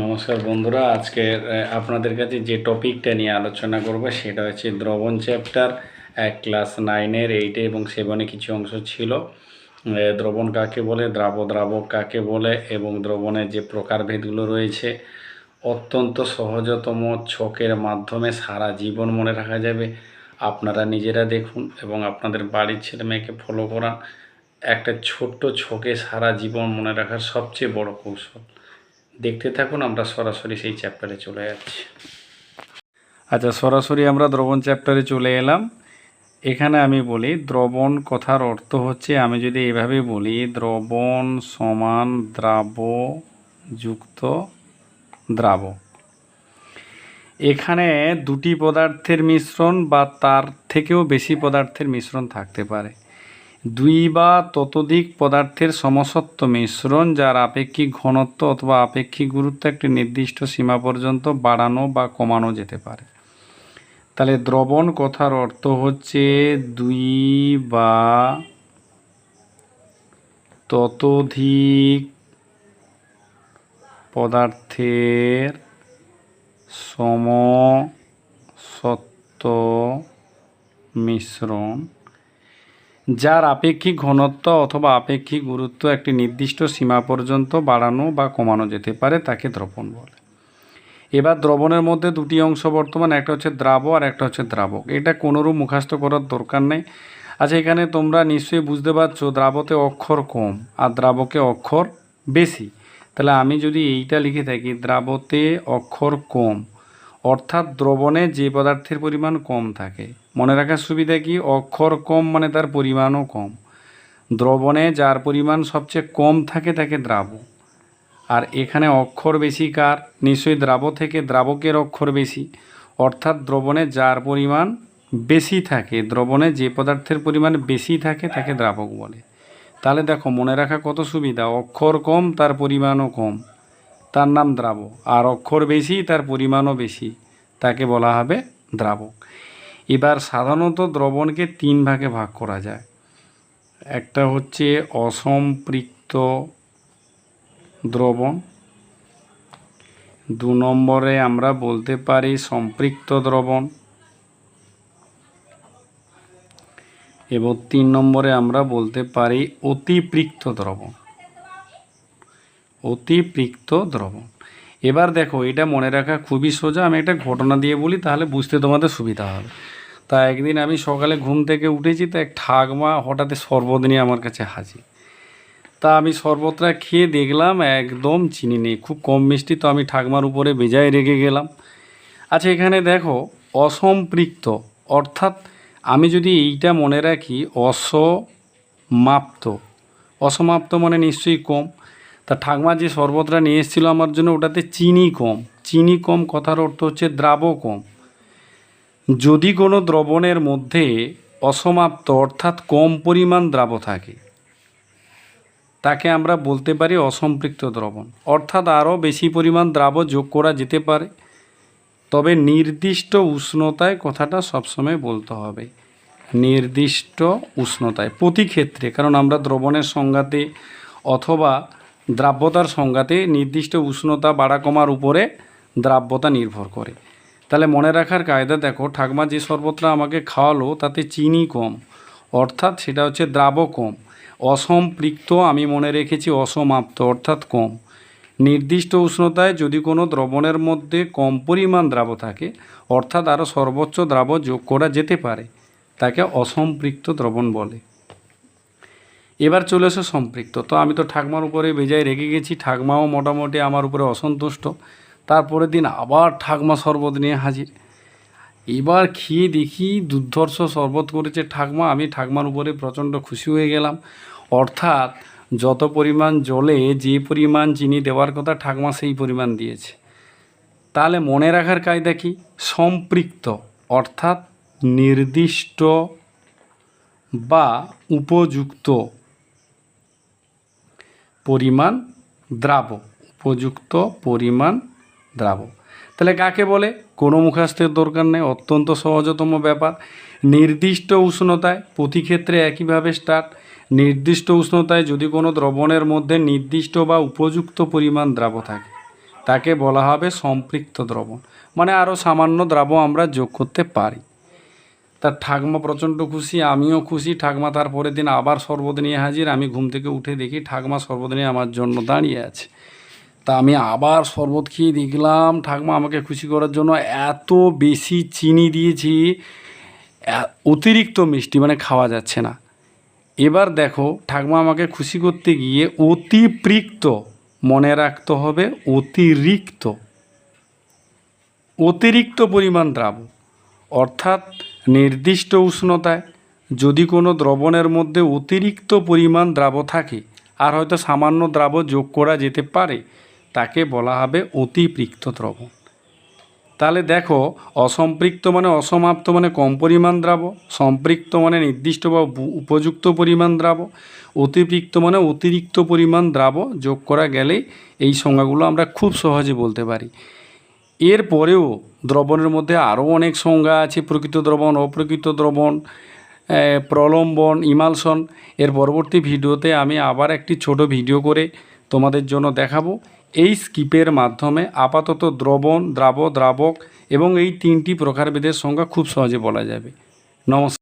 নমস্কার বন্ধুরা, আজকের আপনাদের কাছে যে টপিকটা নিয়ে আলোচনা করব সেটা হচ্ছে দ্রবণ চ্যাপ্টার ক্লাস 9-এর 8-এ এবং 7-এ কিছু অংশ ছিল। দ্রবণ কাকে বলে, দ্রাবক কাকে বলে এবং দ্রবণের যে প্রকারভেদগুলো রয়েছে অত্যন্ত সহজতম ছকের মাধ্যমে সারা জীবন মনে রাখা যাবে। আপনারা নিজেরা দেখুন এবং আপনাদের বাড়ির ছেলে মেয়েকে ফলো করান। একটা ছোট্ট ছকে সারা জীবন মনে রাখার সবচেয়ে বড় কৌশল। দেখতে থাকুন, আমরা সরাসরি সেই চ্যাপ্টারে চলে যাচ্ছি। আচ্ছা, সরাসরি আমরা দ্রবণ চ্যাপ্টারে চলে এলাম। এখানে আমি বলি দ্রবণ কথার অর্থ হচ্ছে, আমি যদি এভাবে বলি দ্রবণ সমান দ্রাব যুক্ত দ্রাবক। এখানে দুটি পদার্থের মিশ্রণ বা তার থেকেও বেশি পদার্থের মিশ্রণ থাকতে পারে। দুই বা ততোধিক পদার্থের সমসত্ব মিশ্রণ যার আপেক্ষিক ঘনত্ব অথবা আপেক্ষিক গুরুত্ব একটি নির্দিষ্ট সীমা পর্যন্ত বাড়ানো বা কমানো যেতে পারে। তাহলে দ্রবণ কথার অর্থ হচ্ছে দুই বা ততোধিক পদার্থের সমসত্ব মিশ্রণ যার আপেক্ষিক ঘনত্ব অথবা আপেক্ষিক গুরুত্ব একটি নির্দিষ্ট সীমা পর্যন্ত বাড়ানো বা কমানো যেতে পারে, তাকে দ্রবণ বলে। এবার দ্রবণের মধ্যে দুটি অংশ বর্তমান, একটা হচ্ছে দ্রাব আর একটা হচ্ছে দ্রাবক। এটা কোনোরূপ মুখস্থ করার দরকার নেই। আচ্ছা, এখানে তোমরা নিশ্চয়ই বুঝতে পারছো দ্রাবতে অক্ষর কম আর দ্রাবকে অক্ষর বেশি। তাহলে আমি যদি এইটা লিখে থাকি দ্রাবতে অক্ষর কম, অর্থাৎ দ্রবণে যে পদার্থের পরিমাণ কম থাকে। মনে রাখার সুবিধা কি, অক্ষর কম মানে তার পরিমাণও কম। দ্রবণে যার পরিমাণ সবচেয়ে কম থাকে তাকে দ্রাবক। আর এখানে অক্ষর বেশি কার, নিশ্চয়ই দ্রাব থেকে দ্রাবকের অক্ষর বেশি, অর্থাৎ দ্রবণে যার পরিমাণ বেশি থাকে, দ্রবণে যে পদার্থের পরিমাণ বেশি থাকে তাকে দ্রাবক বলে। তাহলে দেখো মনে রাখা কত সুবিধা, অক্ষর কম তার পরিমাণও কম, তার নাম দ্রাবক। আর অক্ষর বেশি তার পরিমাণও বেশি, তাকে বলা হবে দ্রাবক। এবার সাধারণত দ্রবণকে তিন ভাগে ভাগ করা যায়। একটা হচ্ছে অসম্পৃক্ত দ্রবণ, দু নম্বরে আমরা বলতে পারি সম্পৃক্ত দ্রবণ, এবং তিন নম্বরে আমরা বলতে পারি অতিপৃক্ত দ্রবণ। অতিপৃক্ত দ্রবণ। এবার দেখো এটা মনে রাখা খুবই সোজা। আমি একটা ঘটনা দিয়ে বলি, তাহলে বুঝতে তোমাদের সুবিধা হবে। তা একদিন আমি সকালে ঘুম থেকে উঠেছি, তা এক ঠাকমা হঠাৎ শরবত নিয়ে আমার কাছে হাজির। তা আমি শরবতটা খেয়ে দেখলাম একদম চিনি নেই, খুব কম মিষ্টি। তো আমি ঠাকমার উপরে বেজায় রেগে গেলাম। আচ্ছা, এখানে দেখো অসম্পৃক্ত, অর্থাৎ আমি যদি এইটা মনে রাখি অসমাপ্ত। অসমাপ্ত মানে নিশ্চয়ই কম। তা ঠাকমা যে শরবতটা নিয়ে এসেছিলো আমার জন্য, ওটাতে চিনি কম। চিনি কম কথার অর্থ হচ্ছে দ্রাব কম। যদি কোনো দ্রবণের মধ্যে অসমাপ্ত অর্থাৎ কম পরিমাণ দ্রাব থাকে, তাকে আমরা বলতে পারি অসম্পৃক্ত দ্রবণ। অর্থাৎ আরও বেশি পরিমাণ দ্রাব যোগ করা যেতে পারে, তবে নির্দিষ্ট উষ্ণতায়, কথাটা সবসময় বলতে হবে নির্দিষ্ট উষ্ণতায় প্রতি ক্ষেত্রে। কারণ আমরা দ্রবণের সংজ্ঞাতে অথবা দ্রাব্যতার সংজ্ঞাতে নির্দিষ্ট উষ্ণতা বাড়া কমার উপরে দ্রাব্যতা নির্ভর করে। তাহলে মনে রাখার কায়দা দেখো, ঠাকমা যে শরবতটা আমাকে খাওয়ালো তাতে চিনি কম, অর্থাৎ সেটা হচ্ছে দ্রাব কম। অসম্পৃক্ত আমি মনে রেখেছি অসমাপ্ত, অর্থাৎ কম। নির্দিষ্ট উষ্ণতায় যদি কোনো দ্রবণের মধ্যে কম পরিমাণ দ্রাব থাকে, অর্থাৎ আরও সর্বোচ্চ দ্রাব যোগ করা যেতে পারে, তাকে অসম্পৃক্ত দ্রবণ বলে। এবার চলে এসো সম্পৃক্ত। তো আমি তো ঠাকমার উপরে বেজায় রেগে গেছি, ঠাকমাও মোটামুটি আমার উপরে অসন্তুষ্ট। তারপরের দিন আবার ঠাকমা শরবত নিয়ে হাজির। এবার খেয়ে দেখি দুর্ধর্ষ শরবত করেছে ঠাকমা। আমি ঠাকমার উপরে প্রচণ্ড খুশি হয়ে গেলাম। অর্থাৎ যত পরিমাণ জলে যে পরিমাণ চিনি দেওয়ার কথা, ঠাকমা সেই পরিমাণ দিয়েছে। তাহলে মনে রাখার কায়দা কি, সম্পৃক্ত অর্থাৎ নির্দিষ্ট বা উপযুক্ত পরিমাণ দ্রাব, উপযুক্ত পরিমাণ দ্রাব। তাহলে কাকে বলে, কোনো মুখস্থের দরকার নেই, অত্যন্ত সহজতম ব্যাপার। নির্দিষ্ট উষ্ণতায়, প্রতি ক্ষেত্রে একইভাবে স্টার্ট। নির্দিষ্ট উষ্ণতায় যদি কোনো দ্রবণের মধ্যে নির্দিষ্ট বা উপযুক্ত পরিমাণ দ্রাব থাকে, তাকে বলা হবে সম্পৃক্ত দ্রবণ, মানে আরও সামান্য দ্রাবক আমরা যোগ করতে পারি। তার ঠাকমা প্রচণ্ড খুশি, আমিও খুশি। ঠাকমা তার পরের দিন আবার শরবত নিয়ে হাজির। আমি ঘুম থেকে উঠে দেখি ঠাকমা শরবত নিয়ে আমার জন্য দাঁড়িয়ে আছে। তা আমি আবার শরবত খেয়ে দেখলাম ঠাকমা আমাকে খুশি করার জন্য এত বেশি চিনি দিয়েছি, অতিরিক্ত মিষ্টি, মানে খাওয়া যাচ্ছে না। এবার দেখো ঠাকমা আমাকে খুশি করতে গিয়ে অতিরিক্ত, মনে রাখতে হবে অতিরিক্ত, অতিরিক্ত পরিমাণ দ্রাবক, অর্থাৎ নির্দিষ্ট উষ্ণতায় যদি কোনো দ্রবণের মধ্যে অতিরিক্ত পরিমাণ দ্রাবক থাকে আর হয়তো সামান্য দ্রাবক যোগ করা যেতে পারে, তাকে বলা হবে অতিপৃক্ত দ্রবণ। তাহলে দেখো, অসম্পৃক্ত মানে অসমাপ্ত মানে কম পরিমাণ দ্রাবক, সম্পৃক্ত মানে নির্দিষ্ট বা উপযুক্ত পরিমাণ দ্রাবক, অতিপৃক্ত মানে অতিরিক্ত পরিমাণ দ্রাবক যোগ করা গেলে এই সংজ্ঞাগুলো আমরা খুব সহজে বলতে পারি। এরপরেও দ্রবণের মধ্যে আরও অনেক সংজ্ঞা আছে, প্রকৃত দ্রবণ, অপ্রকৃত দ্রবণ, প্রলম্বন, ইমালশন। এর পরবর্তী ভিডিওতে আমি আবার একটি ছোট ভিডিও করে তোমাদের জন্য দেখাবো। এই স্কিপের মাধ্যমে আপাতত দ্রবণ, দ্রাবক এবং এই তিনটি প্রকারভেদের সংজ্ঞা খুব সহজে বলা যাবে। নমস্কার।